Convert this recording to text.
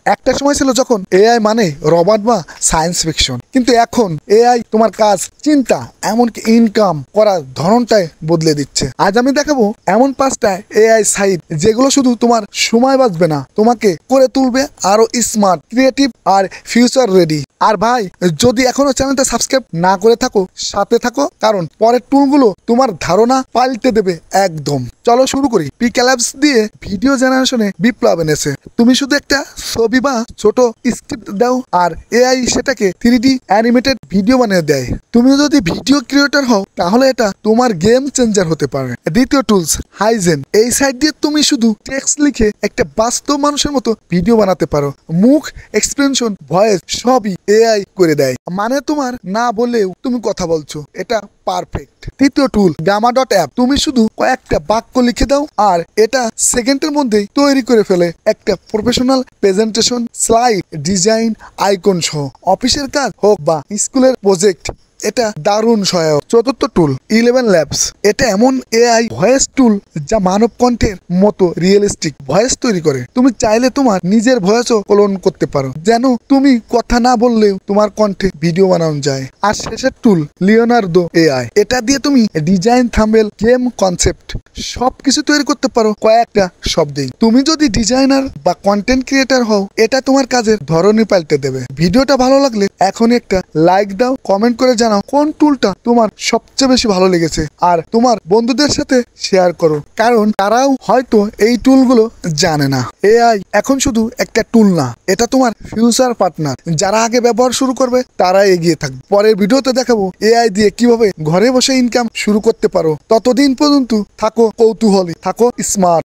একটা সময় ছিল যখন এআই মানে রবার্ট বা সায়েন্স ফিকশন, কিন্তু এখন এআই তোমার কাজ, চিন্তা, এমনকি ইনকাম করার ধরনটাই বদলে দিচ্ছে। আজ আমি দেখাবো এমন 5টা এআই সাইট যেগুলো শুধু তোমার সময় বাঁচবে না, তোমাকে করে তুলবে আরো স্মার্ট, ক্রিয়েটিভ আর ফিউচার রেডি। আর ভাই, যদি এখনো চ্যানেলটা সাবস্ক্রাইব না করে থাকো, সাথে থাকো, কারণ পরের টুলগুলো তোমার ধারণা পাল্টে দেবে একদম। চলো শুরু করি। পিক্যালাবস দিয়ে ভিডিও জেনারেশনে বিপ্লব এনেছে। তুমি শুধু একটা ছবি বা ছোট স্ক্রিপ্ট দাও আর এআই সেটাকে 3D অ্যানিমেটেড ভিডিও বানিয়ে দেয়। তুমি যদি ভিডিও ক্রিয়েটর হও তাহলে এটা তোমার গেম চেঞ্জার হতে পারে। দ্বিতীয় টুলস হাইজেন। এই সাইট দিয়ে তুমি শুধু টেক্সট লিখে একটা বাস্তব মানুষের মতো ভিডিও বানাতে পারো। মুখ, এক্সপ্রেশন, ভয়েস সবই এআই করে দেয়, মানে তোমার না বলেও তুমি কথা বলছো। এটা পারফেক্ট। তৃতীয় টুল gamma.app। তুমি শুধু কয়েকটা বাক্য লিখে দাও আর এটা সেকেন্ডের মধ্যেই তৈরি করে ফেলে একটা professional presentation, slide, design, icon সহ। অফিসের কাজ হোক বা স্কুলের প্রজেক্ট, এটা দারুণ সহায়ক। চতুর্থ টুল 11 ল্যাবস। এটা এমন এআই ভয়েস টুল যা মানব কণ্ঠের মতো রিয়েলিস্টিক ভয়েস তৈরি করে। তুমি চাইলে তোমার নিজের ভয়েসও ক্লোন করতে পারো, যেন তুমি কথা না বললেও তোমার কণ্ঠে ভিডিও বানানো যায়। আর শেষের টুল লিওনার্দো এআই। এটা দিয়ে তুমি ডিজাইন, থাম্বনেল, গেম কনসেপ্ট সবকিছু তৈরি করতে পারো কয়েকটা শব্দেই। তুমি যদি ডিজাইনার বা কন্টেন্ট ক্রিয়েটর হও, এটা তোমার কাজের ধরনই পাল্টে দেবে। ভিডিওটা ভালো লাগলে এখনই একটা লাইক দাও, কমেন্ট করে জানাও কোন টুলটা তোমার সবচেয়ে বেশি ভালো লেগেছে, আর তোমার বন্ধুদের সাথে শেয়ার করো, কারণ তারাও হয়তো এই টুলগুলো জানে না। এআই এখন শুধু একটা টুল না, এটা তোমার ফিউচার পার্টনার। যারা আগে ব্যবহার শুরু করবে তারা এগিয়ে থাকবে। পরের ভিডিওতে দেখাবো এআই দিয়ে কিভাবে ঘরে বসে ইনকাম শুরু করতে পারো। ততদিন পর্যন্ত থাকো কৌতূহলী, থাকো স্মার্ট।